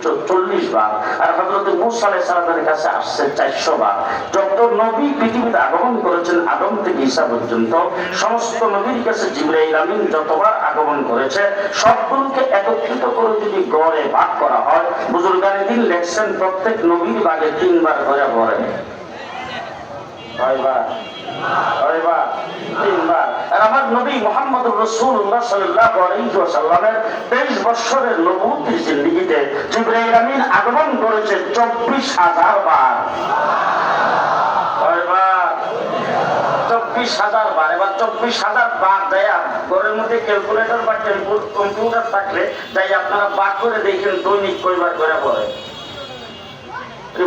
340 বার, আর হযরত মূসা আলাইহিস সালামের কাছে আসছে 400 বার। যত নবী পৃথিবীতে আগমন করেছেন আদম থেকে ঈসা পর্যন্ত, সমস্ত নবীর কাছে জিবরাইল আমিন যতবার আগমন করেছে সবগুলোকে একত্রিত করে যদি গড়ে ভাগ করা হয়, বুজুর্গানে দিন লেখছেন প্রত্যেক নবীর ভাগে 3 বার করে পড়ে। কয়বার? 3 বার। আর আমার নবী মুহাম্মদুর রাসূলুল্লাহ সাল্লাল্লাহু আলাইহি ওয়াসাল্লামের 23 বছরের নবুয়তের জিন্দেগিতে জিবরাইল আমিন আগমন করেছে 24,000 বার। কয়বার? 24,000 বার। এবার 24,000 বার দেয়া ঘরের মধ্যে ক্যালকুলেটর বা কম্পিউটার থাকলে তাই আপনারা ভাগ করে দেখেন দৈনিক কয়বার করে পড়ে।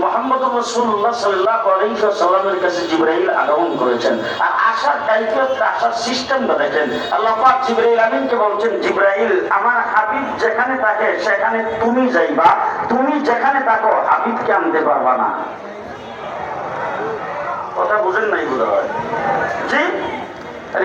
মুহাম্মদুর রাসূলুল্লাহ সাল্লাল্লাহু আলাইহি ওয়াসাল্লামের কাছে জিবরাইল আগমন করেছেন। আর আসার কাইফিয়ত, আসার সিস্টেমটা দেখেন। আল্লাহ পাক জিবরাইল আমিনকে বলছেন, জিবরাইল আমার হাবিব যেখানে থাকে সেখানে তুমি যাইবা, তুমি যেখানে থাকো হাবিবকে আনতে পারবা না। কথা বুঝেন নাই বোধ হয়? জি,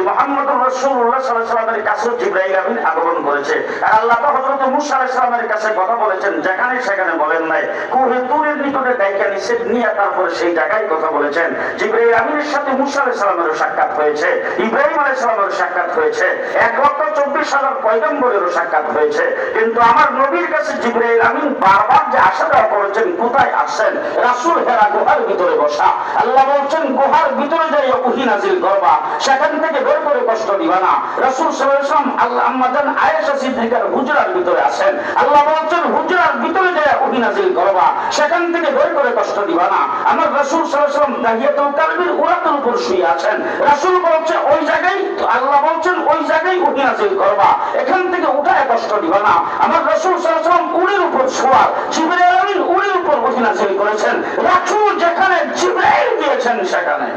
মুহাম্মদুর রাসূলুল্লাহ সাল্লাল্লাহু আলাইহি ওয়াসাল্লামের কাছে জিবরাইল আমিন আগমন করেছে। আর আল্লাহ তো হযরত মূসা আলাইহিস সালামের কাছে কথা বলেছেন, যেখানে সেখানে বলেন নাই। কুহে তুরের নিকটে ডাইকা নিষেধ নিয়ে তারপরে সেই জায়গায় কথা বলেছেন। জিবরাইল আমিনের সাথে মূসা আলাইহিস সালামেরও সাক্ষাৎ হয়েছে, ইব্রাহিম আলাইহিস সালামেরও সাক্ষাৎ হয়েছে, 1,24,000 পয়গম্বরেরও সাক্ষাৎ হয়েছে। কিন্তু আমার নবীর কাছে জিবরাইল আমিন বারবার যে আসা যাওয়া করেছেন, কোথায় আসছেন? রাসূল হেরা গুহার ভিতরে বসা। আল্লাহ বলছেন গুহার ভিতরে যাই ওহী নাজিল করবা, সেখান থেকে বের করে কষ্ট দিবা না। রাসূল সাল্লাল্লাহু আলাইহি ওয়াসাল্লাম আল্লাহ আম্মাজান আয়েশা সিদ্দিকার হুজরার ভিতরে আছেন। আল্লাহ বলছেন হুজরার ভিতরে যায় ওহী নাজিল করবা, সেখান থেকে বের করে কষ্ট দিবা না। আমার রাসূল সাল্লাল্লাহু আলাইহি ওয়াসাল্লাম তাহিয়াতুল কালবির উরাতের উপর শুয়ে আছেন। রাসূল বলছে ওই জায়গায়, আল্লাহ বলছেন ওই জায়গায় ওহী নাজিল করবা, এখান থেকে উঠায় কষ্ট দিবা না। আমার রাসূল সাল্লাল্লাহু আলাইহি ওয়াসাল্লাম উড়ের উপর শোয়া, জিবরাইল আমিন উড়ের উপর ওহী নাজিল করেছেন। রাসূল যেখানে জিবরাইল দিয়েছেন সেখানে।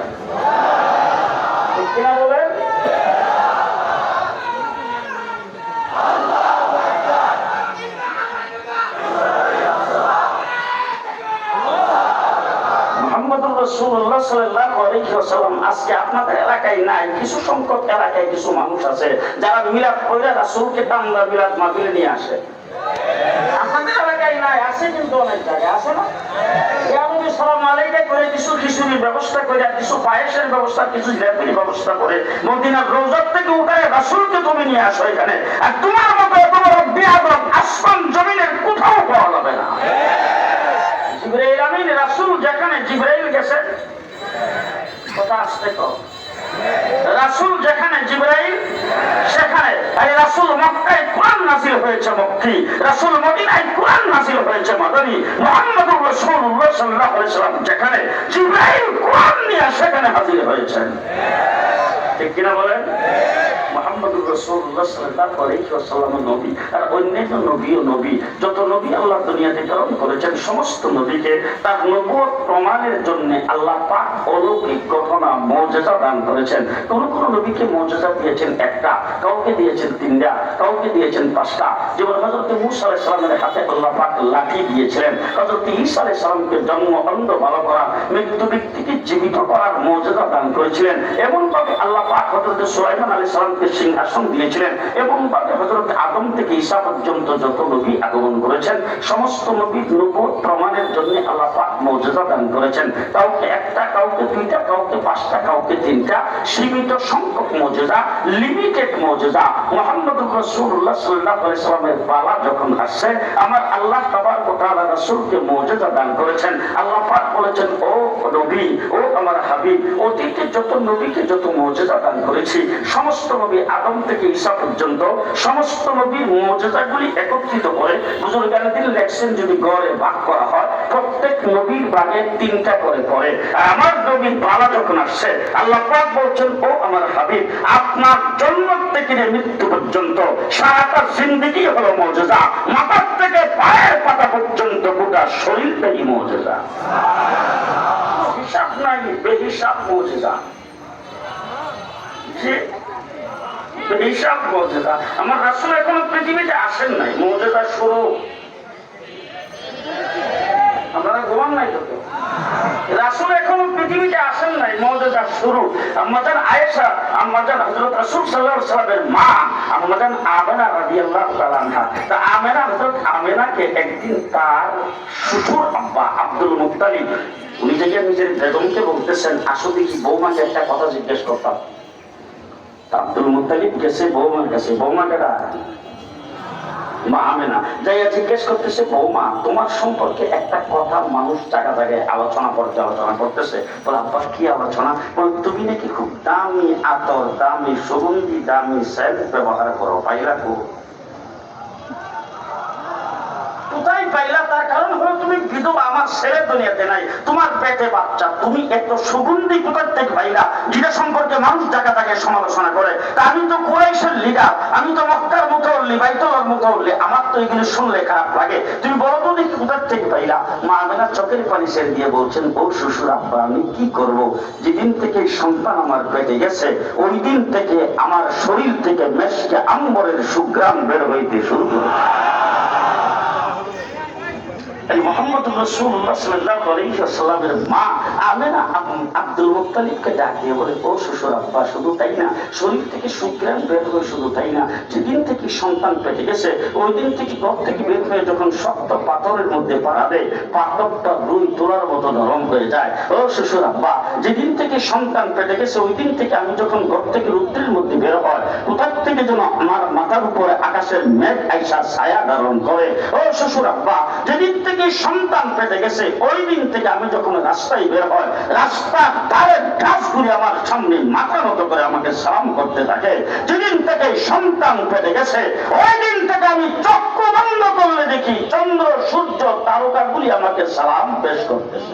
ঠিক কিনা বলেন? রাসূলুল্লাহ সাল্লাল্লাহু আলাইহি ওয়াসাল্লাম আজকে আপনাদের এলাকায় নাই, কিছু সংখ্যক এলাকায় কিছু মানুষ আছে যারা মিলাদ পড়ে রাসূলকে টান্দা মিলাদ মাহফিলে নিয়ে আসে। আপনাদের এলাকায় নাই, আছে কিন্তু অনেক জায়গায় আছে না? ইয়ানবী সালাম আলাইকা করে কিছু খিচুড়ির ব্যবস্থা করে, কিছু পায়েসের ব্যবস্থা, কিছু জিলাপির ব্যবস্থা করে মদিনার রওজা থেকে উঠায় রাসূলকে তুমি নিয়ে আসো এখানে। আর তোমার মতো এত বড় বিয়াদব আসমান জমিনের কোথাও পাওয়া যাবে না। জিবরাইল আমিন রাসূল যেখানে জিবরাইল গেছে, কথা আসতে তো রাসূল যেখানে জিবরাইল সেখানে। আরে রাসূল মক্কায় কোরআন নাযিল হয়েছে মক্কি, রাসূল মদিনায় কোরআন নাযিল হয়েছে মাদানী। মুহাম্মদুর রাসূলুল্লাহ সাল্লাল্লাহু আলাইহি ওয়াসাল্লাম যেখানে জিবরাইল কোরআন নিয়ে সেখানে হাজির হয়েছেন। ঠিক কিনা বলেন? মুহাম্মদুর রাসূলুল্লাহ সাল্লাল্লাহু আলাইহি ওয়াসাল্লাম নবী, আর অন্যান্য নবীও নবী। যত নবী আল্লাহ দুনিয়াতে প্রেরণ করেছেন সমস্ত নবীকে তার নবুয়ত প্রমাণের জন্য আল্লাহ পাক অলৌকিক ঘটনা মুজিজা দান করেছেন। কোন কোন নবীকে মুজিজা দিয়েছেন একটা, কাউকে দিয়েছেন 3টা, কাউকে দিয়েছেন 5টা। যেমন হযরত মূসা আলাইহিস সালামের হাতে আল্লাহ পাক লাঠি দিয়েছিলেন। হযরত ঈসা আলাইহিস সালামকে জন্ম অন্ধ ভালো করা, মৃত্যু ব্যক্তিকে জীবিত করার মুজিজা দান করেছিলেন। এমন ভাবে আল্লাহ পাক হযরত সুলাইমান আলাইহিস সালামকে সিংহাসন দিয়েছিলেন। এবং ভাবে হযরত আদম থেকে ঈসা পর্যন্ত যত নবী আগমন করেছেন সমস্ত নবীর নবুয়ত প্রমাণের জন্য আল্লাহ পাক মুজিজা দান করেছেন। কাউকে একটা, কাউকে 2টা, কাউকে 5টা, কাউকে 3টা, সীমিত সংখ্যক মুজিজা, লিমিটেড মুজিজা। মুহাম্মদুর রাসূলুল্লাহ সাল্লাল্লাহু আলাইহি ওয়াসাল্লামের বালা যখন আসছে, আমার আল্লাহ তাবারক ওয়া তাআলা রাসূলকে মুজিজা দান করেছেন। আল্লাহ পাক বলেছেন, ও নবী, ও আমার হাবিব, অতীতে যত নবীকে যত মুজিজা দান করেছি সমস্ত নবী আদম থেকে ঈসা পর্যন্ত সমস্ত নবীর মুজিজাগুলি একত্রিত করে বুজুর্গানে দিন লেখছেন যদি গড়ে ভাগ করা হয় প্রত্যেক নবীর ভাগে 3টা করে পড়ে। আমার নবীর বালা যখন আসছে আল্লাহ পাক বলছেন, ও আমার হাবিব, আপনার জন্ম থেকে মৃত্যু পর্যন্ত সারাটা জিন্দেগি হলো মুজিজা, মাথা থেকে পায়ের পাতা পর্যন্ত গোটা শরীরটাই মুজিজা। হিসাব নাই, বেহিসাব মুজিজা। হিসাব মুজিজা। আমার রাসূল এখনো পৃথিবীতে আসেন নাই, মুজিজা শুরু। আপনারা ঘুমান নাই তো? রাসূল এখনো পৃথিবীতে আসেন নাই, মুজিজা শুরু। আম্মাজান আয়েশা, আম্মাজান হযরত রাসূল সাল্লাল্লাহু আলাইহি ওয়াসাল্লামের মা আম্মাজান আমেনা রাদিয়াল্লাহু তাআলা আনহা, তা আমেনা, হযরত আমেনাকে একদিন তার শ্বশুর আব্বা আব্দুল মুত্তালিব উনি যে নিজের বেগমকে বলতেছেন, আসো দেখি বৌমাকে একটা কথা জিজ্ঞেস করতাম। আব্দুল মুত্তালিব গেছে বৌমার কাছে, বৌমা কেডা? মা আমেনা। যাইয়া জিজ্ঞেস করতেছে, বৌমা তোমার সম্পর্কে একটা কথা মানুষ জায়গা জায়গায় আলোচনা করতেছে। বলে, আব্বা কি আলোচনা? বলে, তুমি নাকি খুব দামি আতর, দামি সুগন্ধি, দামি সেন্ট ব্যবহার করো, পাইলা কো? কোথায় পাইলা? তার কারণ হলো তুমি বিধবা, আমার ছেলে দুনিয়াতে নাই, তোমার পেটে বাচ্চা, তুমি এত সুগন্ধি কোথার থেকে পাইলা যেটা সম্পর্কে মানুষ জায়গা জায়গায় সমালোচনা করে? তা আমি তো কুরাইশের লিডার, আমি তো মক্কার মুতাওয়াল্লি, বাইতুল্লাহর মুতাওয়াল্লি, আমার তো এগুলো শুনলে খারাপ লাগে, তুমি বলো তো দেখি কোথার থেকে পাইলা? মা আমেনা চোখের পানি ছেড়ে দিয়ে বলছেন, ও শ্বশুর আব্বা, আমি কি করব? যেদিন থেকে সন্তান আমার পেটে গেছে ওই দিন থেকে আমার শরীর থেকে মেশকে আম্বরের সুঘ্রাণ বের হইতে শুরু করে। মুহাম্মদ রাসূলুল্লাহ সাল্লাল্লাহু আলাইহি ওয়াসাল্লামের মা আমেনা আব্দুল মুত্তালিবকে ডাক দিয়ে বলে, ও শ্বশুর আব্বা, শুধু তাই না, শরীর থেকে সুঘ্রাণ বের হয়, শুধু তাই না, যেদিন থেকে সন্তান পেটে গেছে ওই দিন থেকে ঘর থেকে বের হয়ে যখন শক্ত পাথরের মধ্যে পা দেয়, পাথরটা রুই তোলার মতো নরম হয়ে যায়। ও শ্বশুর আব্বা, যেদিন থেকে সন্তান পেটে গেছে ওই দিন থেকে আমি যখন ঘর থেকে রুদ্রের মধ্যে বের হয়, কোথার থেকে যেন আমার মাথার উপরে আকাশের মেঘ আইসা ছায়া ধারণ করে। ও শ্বশুর আব্বা, যেদিন থেকে সন্তান পেটে গেছে ওই দিন থেকে আমি যখন রাস্তায় বের হয়, রাস্তার ধারের গাছগুলি আমার সামনে মাথা নত করে আমাকে সালাম করতে থাকে। যেদিন থেকে সন্তান পেটে গেছে ওই দিন থেকে আমি চক্ষু বন্ধ করলে দেখি চন্দ্র সূর্য তারকাগুলি আমাকে সালাম পেশ করতেছে।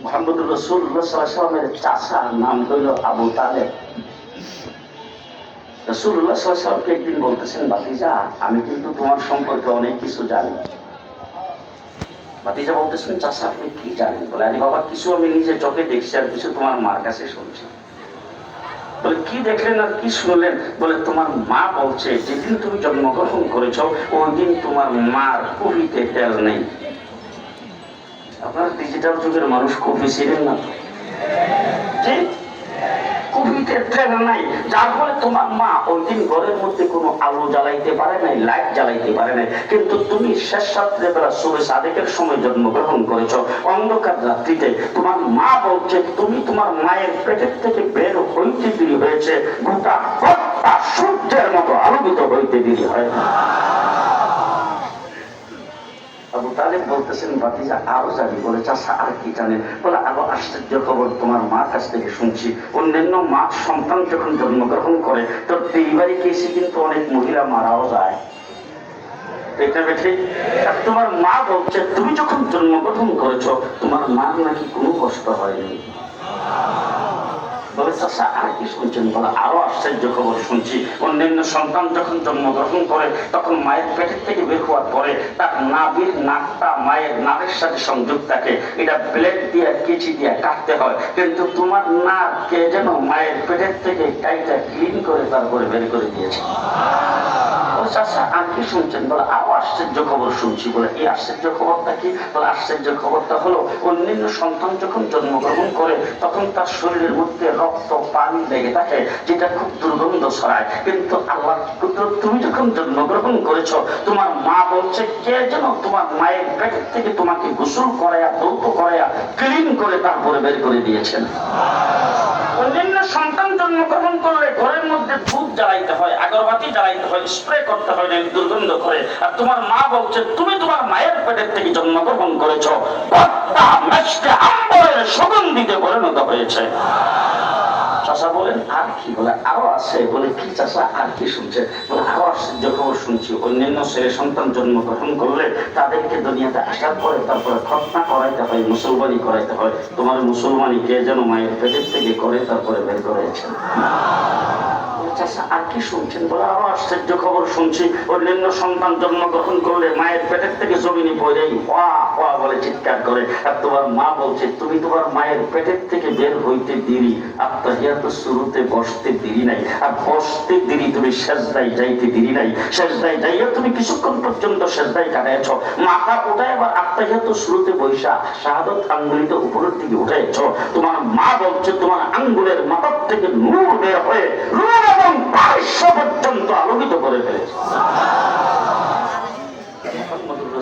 মুহাম্মদ রাসূলুল্লাহ সাল্লাল্লাহু আলাইহি ওয়াসাল্লামের চাচার নাম হইল আবু তালেব। রাসূলুল্লাহ সাল্লাল্লাহু আলাইহি ওয়াসাল্লামকে একদিন বলতেছেন, ভাতিজা, আমি কিন্তু তোমার সম্পর্কে অনেক কিছু জানি। ভাতিজা বলতেছেন, চাচা আপনি কি জানেন? বলে, আরে বাবা, কিছু আমি নিজে চোখে দেখছি আর কিছু তোমার মার কাছে শুনছি। বলে, কি দেখলেন আর কি শুনলেন? বলে, তোমার মা বলছে যেদিন তুমি জন্মগ্রহণ করেছ ওই দিন তোমার মার কফিতে তেল নেই। আপনার ডিজিটাল যুগের মানুষ কফি ছিলেন না তো? কফিতে তেল নাই, যার ফলে তোমার মা ওই দিন ঘরের মধ্যে কোনো আলো জ্বালাইতে পারে নাই, লাইট জ্বালাইতে পারে নাই। কিন্তু তুমি শেষ রাত্রে বেলা সুবে সাদেকের সময় জন্মগ্রহণ করেছ, অন্ধকার রাত্রিতে। তোমার মা বলছে তুমি তোমার মায়ের পেটের থেকে বের হইতে দেরি হয়েছে, গোটা ঘরটা সূর্যের মতো আলোকিত হইতে দেরি হয়। আবু তালেব বলতেছেন, ভাতিজা আরো জানি। বলে, চাচা আর কি জানেন? বলে, আরো আশ্চর্য খবর তোমার মার কাছ থেকে শুনছি। অন্যান্য মা সন্তান যখন জন্মগ্রহণ করে তো ডেলিভারি কেসে কিন্তু অনেক মহিলা মারাও যায়। তোমার মা বলছে তুমি যখন জন্মগ্রহণ করেছ তোমার মার নাকি কোনো কষ্ট হয়নি। বলে, চাচা আর কি শুনছেন? বলে, আরো আশ্চর্য খবর শুনছি। অন্যান্য সন্তান যখন জন্মগ্রহণ করে তখন মায়ের পেটের থেকে বের হওয়ার পরে তার নাভির নাকটা মায়ের নাকের সাথে সংযোগ থাকে, এটা ব্লেড দিয়ে কেচি দিয়ে কাটতে হয়। কিন্তু তোমার নাক কে যেন মায়ের পেটের থেকে কাইটা ক্লিন করে তারপরে বের করে দিয়েছে। চাচা আর কি শুনছেন? বলে, আরো আশ্চর্য খবর শুনছি। বলে, এই আশ্চর্য খবরটা কি? বলে, আশ্চর্য খবরটা হলো অন্যান্য সন্তান যখন জন্মগ্রহণ করে তখন তার শরীরের মধ্যে রক্ত পানি লেগে থাকে, যেটা খুব দুর্গন্ধ ছড়ায়। কিন্তু আল্লাহ, তুমি যখন জন্মগ্রহণ করেছ তোমার মা বলছে কে যেন তোমার মায়ের পেটের থেকে তোমাকে গোসল করাইয়া, ধৌত করাইয়া, ক্লিন করে তারপরে বের করে দিয়েছেন। অন্যান্য সন্তান জন্মগ্রহণ করলে ঘরের মধ্যে ধূপ জ্বালাইতে হয়, আগরবাতি জ্বালাইতে হয়, স্প্রে করতে হয়, দুর্গন্ধ করে। আর তোমার মা বলছে তুমি তোমার মায়ের পেটের থেকে জন্মগ্রহণ করেছ, সুগন্ধিতে পরিণত হয়েছে। চাচা বলেন, আর কি? বলে, আরো আছে। বলে, কি চাচা আর কি শুনছে? বলে, আরো আশ্চর্য খবর শুনছি। অন্যান্য ছেলে সন্তান জন্মগ্রহণ করলে তাদেরকে দুনিয়াতে আসার পরে তারপরে খতনা করাইতে হয়, মুসলমানি করাইতে হয়। তোমার মুসলমানি কে যেন মায়ের পেটের থেকে করে তারপরে বের করেছেন। আর কি শুনছেন? বলে, আরো আশ্চর্য খবর শুনছি। অন্যান্য সন্তান জন্মগ্রহণ করলে মায়ের পেটের থেকে জমিনে পড়ে বলে চিৎকার করে। আর তোমার মা বলছে তুমি তোমার মায়ের পেটের থেকে বের হইতে দেরি, আত্তাহিয়াত শুরুতে বসতে দেরি নাই, আর বসতে দেরি তুমি সেজদায় যাইতে দেরি নাই, সেজদায় যাইয়া তুমি কিছুক্ষণ পর্যন্ত সেজদায় কাটাইছ, মাথা উঠায় আবার আত্তাহিয়াত শুরুতে বৈশা শাহাদাত আঙ্গুলিতে উপরের দিকে উঠাইছ। তোমার মা বলছে তোমার আঙ্গুলের মাথার থেকে নূর বের হয়ে এবং পার্শ্ব পর্যন্ত আলোকিত করে ফেলেছে।